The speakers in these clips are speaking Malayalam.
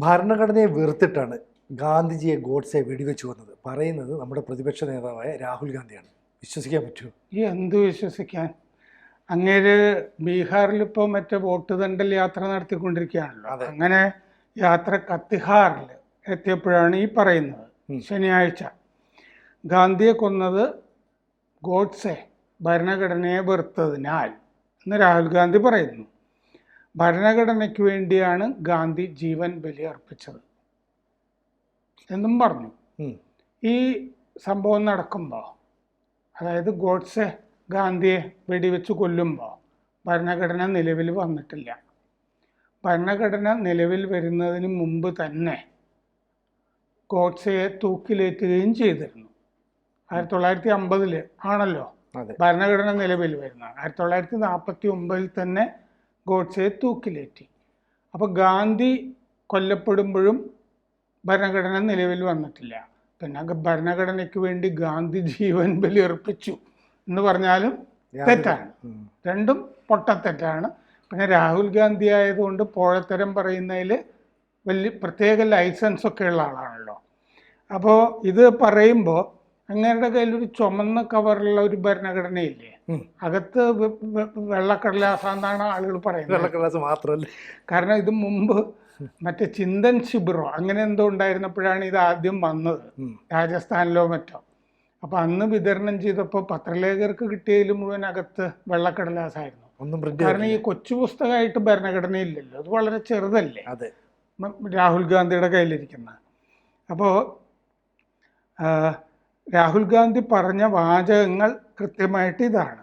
ഭരണഘടനയെ വെറുത്തിട്ടാണ് ഗാന്ധിജിയെ ഗോഡ്സെ വെടിവെച്ചു വന്നത് പറയുന്നത് നമ്മുടെ പ്രതിപക്ഷ നേതാവായ രാഹുൽ ഗാന്ധിയാണ്. വിശ്വസിക്കാൻ പറ്റുമോ? ഈ എന്ത് വിശ്വസിക്കാൻ? അങ്ങേര് ബീഹാറിൽ ഇപ്പോൾ മറ്റേ വോട്ട് തണ്ടൽ യാത്ര നടത്തിക്കൊണ്ടിരിക്കുകയാണല്ലോ. അങ്ങനെ യാത്ര കത്തിഹാറിൽ എത്തിയപ്പോഴാണ് ഈ പറയുന്നത്. ശനിയാഴ്ച ഗാന്ധിയെ കൊന്നത് ഗോഡ്സെ ഭരണഘടനയെ വെറുത്തതിനാൽ എന്ന് രാഹുൽ ഗാന്ധി പറയുന്നു. ഭരണഘടനയ്ക്ക് വേണ്ടിയാണ് ഗാന്ധി ജീവൻ ബലിയർപ്പിച്ചത് എന്നും പറഞ്ഞു. ഈ സംഭവം നടക്കുമ്പോൾ, അതായത് ഗോഡ്സെ ഗാന്ധിയെ വെടിവെച്ച് കൊല്ലുമ്പോൾ ഭരണഘടന നിലവിൽ വന്നിട്ടില്ല. ഭരണഘടന നിലവിൽ വരുന്നതിന് മുമ്പ് തന്നെ ഗോഡ്സെയെ തൂക്കിലേറ്റുകയും ചെയ്തിരുന്നു. 1950 ആണല്ലോ ഭരണഘടന നിലവിൽ വരുന്നത്. 1949 തന്നെ ഗോഡ്സെയെ തൂക്കിലേറ്റി. അപ്പോൾ ഗാന്ധി കൊല്ലപ്പെടുമ്പോഴും ഭരണഘടന നിലവിൽ വന്നിട്ടില്ല. പിന്നെ ഭരണഘടനയ്ക്ക് വേണ്ടി ഗാന്ധി ജീവൻ ബലിയർപ്പിച്ചു എന്ന് പറഞ്ഞാലും തെറ്റാണ്. രണ്ടും പൊട്ടത്തെറ്റാണ്. പിന്നെ രാഹുൽ ഗാന്ധി ആയതുകൊണ്ട് പോഴത്തരം പറയുന്നതിൽ വലിയ പ്രത്യേക ലൈസൻസ് ഒക്കെ ഉള്ള ആളാണല്ലോ. അപ്പോൾ ഇത് പറയുമ്പോൾ അങ്ങേരുടെ കയ്യിലൊരു ചുമന്ന കവറുള്ള ഒരു ഭരണഘടനയില്ലേ, അകത്ത് വെള്ളക്കടലാസാന്നാണ് ആളുകൾ പറയുന്നത്. വെള്ളക്കടലാസ് മാത്രമല്ല, കാരണം ഇത് മുമ്പ് മറ്റേ ചിന്തൻ ശിബിറോ അങ്ങനെ എന്തോ ഉണ്ടായിരുന്നപ്പോഴാണ് ഇത് ആദ്യം വന്നത്, രാജസ്ഥാനിലോ മറ്റോ. അപ്പം അന്ന് വിതരണം ചെയ്തപ്പോൾ പത്രലേഖകർക്ക് കിട്ടിയതിൽ മുഴുവൻ അകത്ത് വെള്ളക്കടലാസായിരുന്നു. കാരണം ഈ കൊച്ചു പുസ്തകമായിട്ട് ഭരണഘടനയില്ലല്ലോ, അത് വളരെ ചെറുതല്ലേ രാഹുൽ ഗാന്ധിയുടെ കയ്യിലിരിക്കുന്ന. അപ്പോൾ രാഹുൽ ഗാന്ധി പറഞ്ഞ വാചകങ്ങൾ കൃത്യമായിട്ട് ഇതാണ്: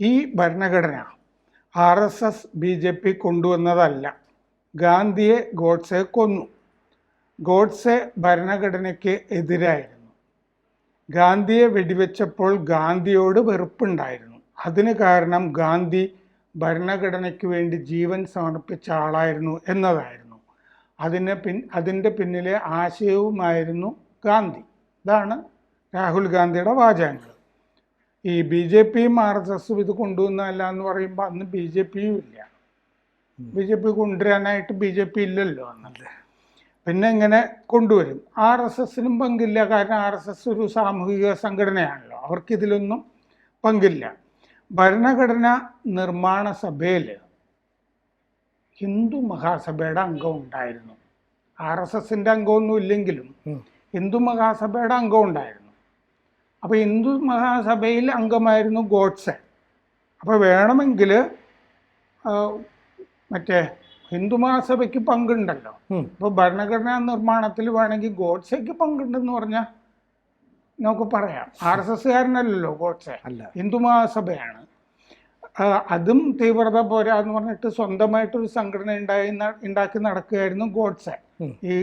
ഈ ഭരണഘടന RSS BJP കൊണ്ടുവന്നതല്ല, ഗാന്ധിയെ ഗോഡ്സെ കൊന്നു. ഗോഡ്സെ ഭരണഘടനയ്ക്ക് എതിരായിരുന്നു. ഗാന്ധിയെ വെടിവെച്ചപ്പോൾ ഗാന്ധിയോട് വെറുപ്പുണ്ടായിരുന്നു. അതിന് കാരണം ഗാന്ധി ഭരണഘടനയ്ക്ക് വേണ്ടി ജീവൻ സമർപ്പിച്ച ആളായിരുന്നു എന്നതായിരുന്നു. അതിൻ്റെ പിന്നിലെ ആശയവുമായിരുന്നു ഗാന്ധി. ഇതാണ് രാഹുൽ ഗാന്ധിയുടെ വാചകങ്ങൾ. ഈ BJPയും RSSും ഇത് കൊണ്ടുവന്നതല്ല എന്ന് പറയുമ്പോൾ അന്ന് BJPയും ഇല്ല. BJP കൊണ്ടുവരാനായിട്ട് BJP ഇല്ലല്ലോ അന്നല്ലേ. പിന്നെ എങ്ങനെ കൊണ്ടുവരും? RSSനും പങ്കില്ല. കാരണം RSS ഒരു സാമൂഹിക സംഘടനയാണല്ലോ, അവർക്കിതിലൊന്നും പങ്കില്ല. ഭരണഘടന നിർമ്മാണ സഭയിൽ ഹിന്ദു മഹാസഭയുടെ അംഗം ഉണ്ടായിരുന്നു. RSSൻ്റെ അംഗമൊന്നും ഇല്ലെങ്കിലും ഹിന്ദു മഹാസഭയുടെ അംഗം ഉണ്ടായിരുന്നു. അപ്പോൾ ഹിന്ദു മഹാസഭയിൽ അംഗമായിരുന്നു ഗോഡ്സെ. അപ്പോൾ വേണമെങ്കിൽ മറ്റേ ഹിന്ദു മഹാസഭയ്ക്ക് പങ്കുണ്ടല്ലോ. അപ്പോൾ ഭരണഘടനാ നിർമ്മാണത്തിൽ വേണമെങ്കിൽ ഗോഡ്സെക്ക് പങ്കുണ്ടെന്ന് പറഞ്ഞാൽ നമുക്ക് പറയാം. RSSകാരനല്ലല്ലോ ഗോഡ്സെ, ഹിന്ദു മഹാസഭയാണ്. അതും തീവ്രത പോരാ എന്ന് പറഞ്ഞിട്ട് സ്വന്തമായിട്ടൊരു സംഘടന ഉണ്ടാക്കി നടക്കുകയായിരുന്നു ഗോഡ്സെ ഈ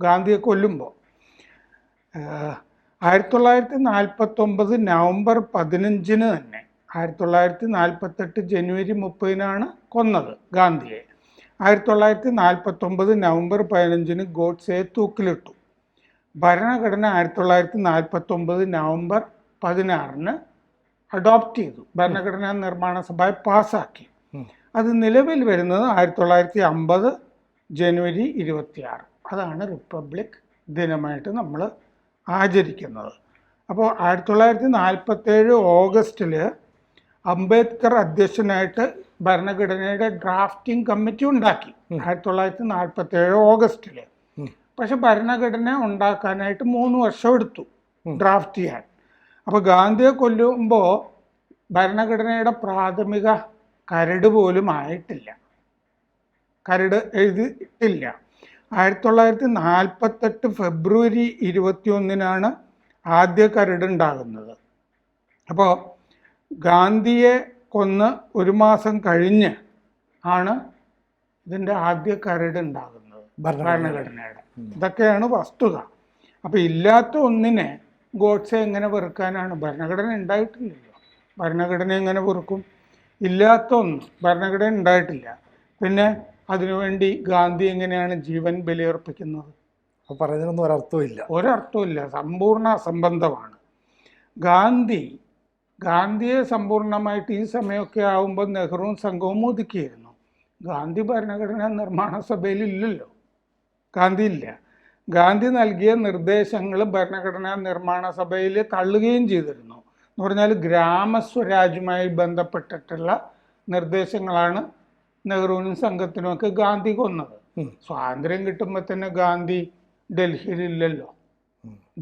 ഗാന്ധിയെ കൊല്ലുമ്പോൾ. 1949 നവംബർ 15 തന്നെ 1948 ജനുവരി 30 കൊന്നത് ഗാന്ധിയെ. 1949 നവംബർ 15 ഗോഡ്സെയെ തൂക്കിലിട്ടു. ഭരണഘടന 1949 നവംബർ 16 അഡോപ്റ്റ് ചെയ്തു. ഭരണഘടനാ നിർമ്മാണ സഭ പാസ്സാക്കി. അത് നിലവിൽ വരുന്നത് 1950 ജനുവരി 26. അതാണ് റിപ്പബ്ലിക് ദിനമായിട്ട് നമ്മൾ ആചരിക്കുന്നത്. അപ്പോൾ 1947 ഓഗസ്റ്റിൽ അംബേദ്കർ അധ്യക്ഷനായിട്ട് ഭരണഘടനയുടെ ഡ്രാഫ്റ്റിംഗ് കമ്മിറ്റി ഉണ്ടാക്കി. 1947 ഓഗസ്റ്റിൽ. പക്ഷെ ഭരണഘടന ഉണ്ടാക്കാനായിട്ട് 3 വർഷം എടുത്തു ഡ്രാഫ്റ്റ് ചെയ്യാൻ. അപ്പോൾ ഗാന്ധിയെ കൊല്ലുമ്പോൾ ഭരണഘടനയുടെ പ്രാഥമിക കരട് പോലും ആയിട്ടില്ല, കരട് എഴുതിയിട്ടില്ല. 1948 ഫെബ്രുവരി 21 ആദ്യ കരട് ഉണ്ടാകുന്നത്. അപ്പോൾ ഗാന്ധിയെ കൊന്ന് 1 മാസം കഴിഞ്ഞ് ആണ് ഇതിൻ്റെ ആദ്യ കരട് ഉണ്ടാകുന്നത് ഭരണഘടനയുടെ. ഇതൊക്കെയാണ് വസ്തുത. അപ്പോൾ ഇല്ലാത്ത ഒന്നിനെ ഗോഡ്സെ എങ്ങനെ വെറുക്കാനാണ്? ഭരണഘടന ഉണ്ടായിട്ടില്ലല്ലോ, ഭരണഘടന എങ്ങനെ വെറുക്കും? ഇല്ലാത്ത ഒന്ന്, ഭരണഘടന ഉണ്ടായിട്ടില്ല. പിന്നെ അതിനുവേണ്ടി ഗാന്ധി എങ്ങനെയാണ് ജീവൻ ബലിയർപ്പിക്കുന്നത്? അപ്പോൾ പറയുന്നതിനൊന്നും ഒരർത്ഥമില്ല, സമ്പൂർണ്ണ അസംബന്ധമാണ്. ഗാന്ധിയെ സമ്പൂർണ്ണമായിട്ട് ഈ സമയമൊക്കെ ആകുമ്പോൾ നെഹ്റുവും സംഘവും ഒതുക്കിയിരുന്നു. ഗാന്ധി ഭരണഘടനാ നിർമ്മാണ സഭയിൽ ഇല്ലല്ലോ. ഗാന്ധി ഇല്ല. ഗാന്ധി നൽകിയ നിർദ്ദേശങ്ങൾ ഭരണഘടനാ നിർമ്മാണ സഭയിൽ തള്ളുകയും ചെയ്തിരുന്നു. എന്ന് പറഞ്ഞാൽ ഗ്രാമസ്വരാജുമായി ബന്ധപ്പെട്ടിട്ടുള്ള നിർദ്ദേശങ്ങളാണ് നെഹ്റുവിനും സംഘത്തിനുമൊക്കെ ഗാന്ധി കൊന്നത്. സ്വാതന്ത്ര്യം കിട്ടുമ്പോൾ തന്നെ ഗാന്ധി ഡൽഹിയിലില്ലല്ലോ.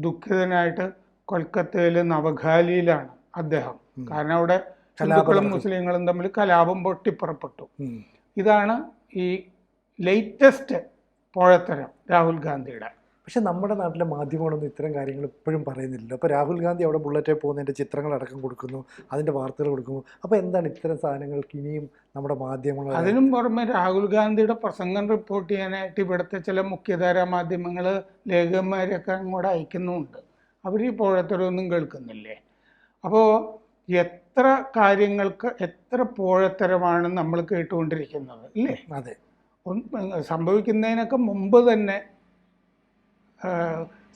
ദുഃഖിതനായിട്ട് കൊൽക്കത്തയിൽ നവഖാലിയിലാണ് അദ്ദേഹം. കാരണം അവിടെ ഹിന്ദുക്കളും മുസ്ലിങ്ങളും തമ്മിൽ കലാപം പൊട്ടിപ്പുറപ്പെട്ടു. ഇതാണ് ഈ ലേറ്റസ്റ്റ് പോഴത്തരം രാഹുൽ ഗാന്ധിയുടെ. പക്ഷെ നമ്മുടെ നാട്ടിലെ മാധ്യമങ്ങളൊന്നും ഇത്തരം കാര്യങ്ങൾ ഇപ്പോഴും പറയുന്നില്ല. അപ്പോൾ രാഹുൽ ഗാന്ധി അവിടെ ബുള്ളറ്റിൽ പോകുന്നതിൻ്റെ ചിത്രങ്ങളടക്കം കൊടുക്കുന്നു, അതിൻ്റെ വാർത്തകൾ കൊടുക്കുന്നു. അപ്പോൾ എന്താണ് ഇത്തരം സാധനങ്ങൾക്ക് ഇനിയും നമ്മുടെ മാധ്യമങ്ങൾ? അതിനും പുറമെ രാഹുൽ ഗാന്ധിയുടെ പ്രസംഗം റിപ്പോർട്ട് ചെയ്യാനായിട്ട് ഇവിടുത്തെ ചില മുഖ്യധാരാ മാധ്യമങ്ങൾ ലേഖകന്മാരെയൊക്കെ അങ്ങോട്ട് അയക്കുന്നുമുണ്ട്. അവർ ഈ പോഴത്തരമൊന്നും കേൾക്കുന്നില്ലേ? അപ്പോൾ എത്ര കാര്യങ്ങൾക്ക് എത്ര പോഴത്തരമാണ് നമ്മൾ കേട്ടുകൊണ്ടിരിക്കുന്നത് ഇല്ലേ? അതെ. സംഭവിക്കുന്നതിനൊക്കെ മുമ്പ് തന്നെ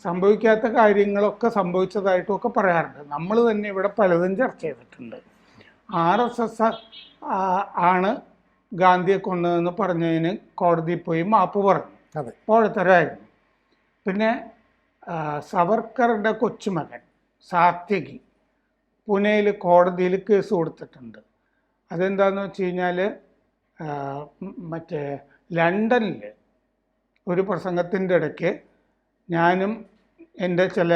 സംഭവിക്കാത്ത കാര്യങ്ങളൊക്കെ സംഭവിച്ചതായിട്ടുമൊക്കെ പറയാറുണ്ട്. നമ്മൾ തന്നെ ഇവിടെ പലതും ചർച്ച ചെയ്തിട്ടുണ്ട്. RSS ആണ് ഗാന്ധിയെ കൊന്നതെന്ന് പറഞ്ഞതിന് കോടതിയിൽ പോയി മാപ്പ് പറഞ്ഞു. അതെ, പോഴത്തരായിരുന്നു. പിന്നെ സവർക്കറുടെ കൊച്ചുമകൻ സാത്യകി പൂനെയിൽ കോടതിയിൽ കേസ് കൊടുത്തിട്ടുണ്ട്. അതെന്താണെന്ന് വെച്ച് കഴിഞ്ഞാൽ മറ്റേ ലണ്ടനിൽ ഒരു പ്രസംഗത്തിൻ്റെ ഇടയ്ക്ക് ഞാനും എൻ്റെ ചില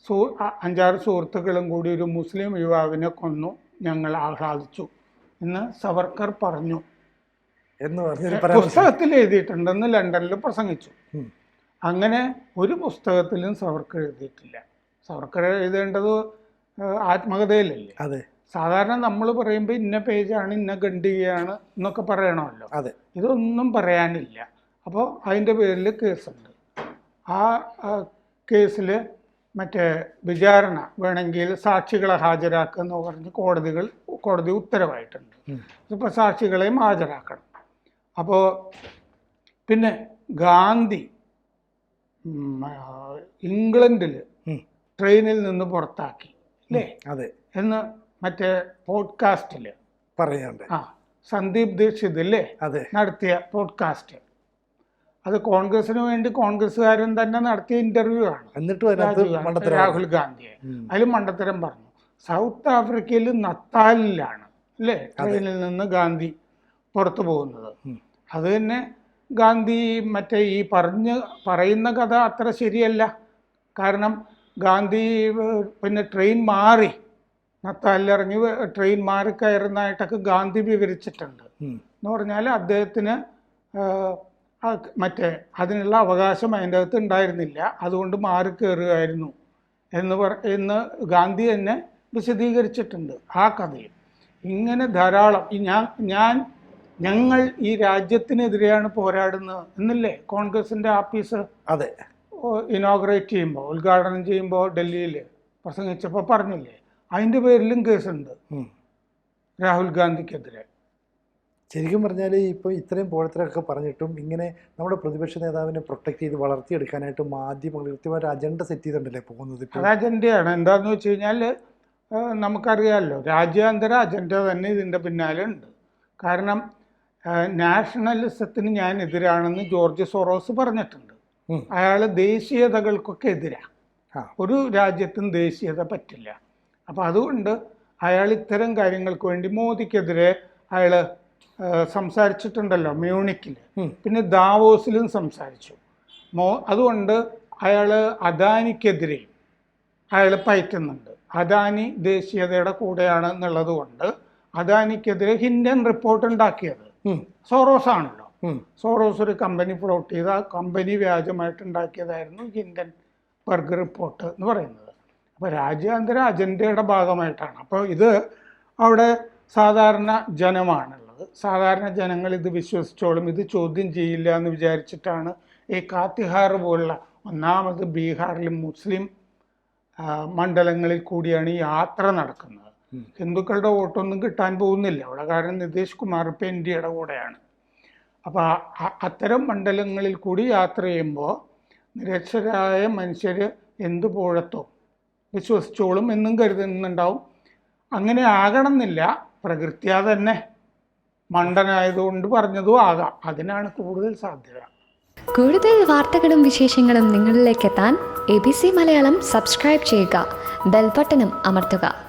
5-6 സുഹൃത്തുക്കളും കൂടി ഒരു മുസ്ലിം യുവാവിനെ കൊന്നു, ഞങ്ങൾ ആഹ്ലാദിച്ചു എന്ന് സവർക്കർ പറഞ്ഞു എന്ന് പുസ്തകത്തിൽ എഴുതിയിട്ടുണ്ടെന്ന് ലണ്ടനിൽ പ്രസംഗിച്ചു. അങ്ങനെ ഒരു പുസ്തകത്തിലും സവർക്കർ എഴുതിയിട്ടില്ല. സവർക്കർ എഴുതേണ്ടത് ആത്മകഥയിലല്ലേ? അതെ. സാധാരണ നമ്മൾ പറയുമ്പോൾ ഇന്ന പേജാണ്, ഇന്ന ഖണ്ഡികയാണ് എന്നൊക്കെ പറയണമല്ലോ. അതെ. ഇതൊന്നും പറയാനില്ല. അപ്പോൾ അതിൻ്റെ പേരിൽ കേസുണ്ട്. ആ കേസിൽ മറ്റേ വിചാരണ വേണമെങ്കിൽ സാക്ഷികളെ ഹാജരാക്കുക എന്ന് പറഞ്ഞ് കോടതി ഉത്തരവായിട്ടുണ്ട്. ഇപ്പോൾ സാക്ഷികളെയും ഹാജരാക്കണം. അപ്പോൾ പിന്നെ ഗാന്ധി ഇംഗ്ലണ്ടിൽ ട്രെയിനിൽ നിന്ന് പുറത്താക്കി അല്ലേ? അതെ എന്ന് മറ്റേ പോഡ്കാസ്റ്റിൽ പറയുന്നുണ്ട്. സന്ദീപ് ദീക്ഷിത് അല്ലേ നടത്തിയ പോഡ്കാസ്റ്റ്. അത് കോൺഗ്രസിന് വേണ്ടി കോൺഗ്രസ്സുകാരൻ തന്നെ നടത്തിയ ഇന്റർവ്യൂ ആണ്. എന്നിട്ട് രാഹുൽ ഗാന്ധിയെ അതിൽ മണ്ടത്തരം പറഞ്ഞു. സൗത്ത് ആഫ്രിക്കയിൽ നത്താലിലാണ് അല്ലേ ട്രെയിനിൽ നിന്ന് ഗാന്ധി പുറത്തു പോകുന്നത്. അത് തന്നെ ഗാന്ധി മറ്റേ ഈ പറയുന്ന കഥ അത്ര ശരിയല്ല. കാരണം ഗാന്ധി പിന്നെ ട്രെയിൻ മാറി നത്താലിലിറങ്ങി ട്രെയിൻ മാറി കയറുന്നതായിട്ടൊക്കെ ഗാന്ധി വിവരിച്ചിട്ടുണ്ട്. എന്ന് പറഞ്ഞാൽ അദ്ദേഹത്തിന് മറ്റേ അതിനുള്ള അവകാശം അതിൻ്റെ അകത്ത് ഉണ്ടായിരുന്നില്ല, അതുകൊണ്ട് മാറി കയറുകയായിരുന്നു എന്ന് ഗാന്ധി തന്നെ വിശദീകരിച്ചിട്ടുണ്ട് ആ കഥയിൽ. ഇങ്ങനെ ധാരാളം ഞങ്ങൾ ഈ രാജ്യത്തിനെതിരെയാണ് പോരാടുന്നത് എന്നല്ലേ കോൺഗ്രസിൻ്റെ ആഫീസ് അതെ ഇനോഗ്രേറ്റ് ചെയ്യുമ്പോൾ, ഉദ്ഘാടനം ചെയ്യുമ്പോൾ ഡൽഹിയിൽ പ്രസംഗിച്ചപ്പോൾ പറഞ്ഞില്ലേ? അതിൻ്റെ പേരിലും കേസുണ്ട് രാഹുൽ ഗാന്ധിക്കെതിരെ. ശരിക്കും പറഞ്ഞാൽ ഇപ്പോൾ ഇത്രയും പോഴത്തരൊക്കെ പറഞ്ഞിട്ടും ഇങ്ങനെ നമ്മുടെ പ്രതിപക്ഷ നേതാവിനെ പ്രൊട്ടക്ട് ചെയ്ത് വളർത്തിയെടുക്കാനായിട്ട് മാധ്യമങ്ങൾ കൃത്യമായിട്ട് അജണ്ട സെറ്റ് ചെയ്തിട്ടുണ്ടല്ലേ പോകുന്നത്? അത് അജണ്ടയാണ്. എന്താണെന്ന് വെച്ച് കഴിഞ്ഞാൽ നമുക്കറിയാമല്ലോ, രാജ്യാന്തര അജണ്ട തന്നെ ഇതിൻ്റെ പിന്നാലെ ഉണ്ട്. കാരണം നാഷണലിസത്തിന് ഞാൻ എതിരാണെന്ന് ജോർജ് സോറോസ് പറഞ്ഞിട്ടുണ്ട്. അയാൾ ദേശീയതകൾക്കൊക്കെ എതിരാണ്. ഒരു രാജ്യത്തും ദേശീയത പറ്റില്ല. അപ്പോൾ അതുകൊണ്ട് അയാൾ ഇത്തരം കാര്യങ്ങൾക്ക് വേണ്ടി മോദിക്കെതിരെ അയാൾ സംസാരിച്ചിട്ടുണ്ടല്ലോ മ്യൂണിക്കിൽ, പിന്നെ ദാവോസിലും സംസാരിച്ചു. അതുകൊണ്ട് അയാൾ അദാനിക്കെതിരെയും അയാൾ പയറ്റുന്നുണ്ട്. അദാനി ദേശീയതയുടെ കൂടെയാണ് എന്നുള്ളത് കൊണ്ട് അദാനിക്കെതിരെ ഹിൻഡൻ റിപ്പോർട്ട് ഉണ്ടാക്കിയത് സോറോസ് ആണല്ലോ. സോറോസ് ഒരു കമ്പനി ഫ്ലോട്ട് ചെയ്ത് ആ കമ്പനി വ്യാജമായിട്ട് ഉണ്ടാക്കിയതായിരുന്നു ഹിൻഡൻ ബർഗ് റിപ്പോർട്ട് എന്ന് പറയുന്നത്. അപ്പോൾ രാജ്യാന്തര അജണ്ടയുടെ ഭാഗമായിട്ടാണ്. അപ്പോൾ ഇത് അവിടെ സാധാരണ ജനമാണുള്ളത്. സാധാരണ ജനങ്ങൾ ഇത് വിശ്വസിച്ചോളും, ഇത് ചോദ്യം ചെയ്യില്ല എന്ന് വിചാരിച്ചിട്ടാണ് ഈ കാത്തിഹാർ പോലുള്ള ഒന്നാമത് ബീഹാറിലും മുസ്ലിം മണ്ഡലങ്ങളിൽ കൂടിയാണ് ഈ യാത്ര നടക്കുന്നത്. ഹിന്ദുക്കളുടെ വോട്ടൊന്നും കിട്ടാൻ പോകുന്നില്ല അവിടെ, കാരണം നിതീഷ് കുമാർ ഇപ്പം ഇന്ത്യയുടെ കൂടെയാണ്. അപ്പോൾ അത്തരം മണ്ഡലങ്ങളിൽ കൂടി യാത്ര ചെയ്യുമ്പോൾ നിരക്ഷരായ മനുഷ്യർ എന്ത് പോഴത്തോ വിശ്വസിച്ചോളും എന്നും കരുതുന്നുണ്ടാവും. അങ്ങനെ ആകണമെന്നില്ല, പ്രകൃത്യാ തന്നെ മണ്ടനായതുകൊണ്ട് പറഞ്ഞതും ആകാം. അതിനാണ് കൂടുതൽ സാധ്യത. കൂടുതൽ വാർത്തകളും വിശേഷങ്ങളും നിങ്ങളിലേക്ക് എത്താൻ ABC മലയാളം സബ്സ്ക്രൈബ് ചെയ്യുക, ബെൽബട്ടനും അമർത്തുക.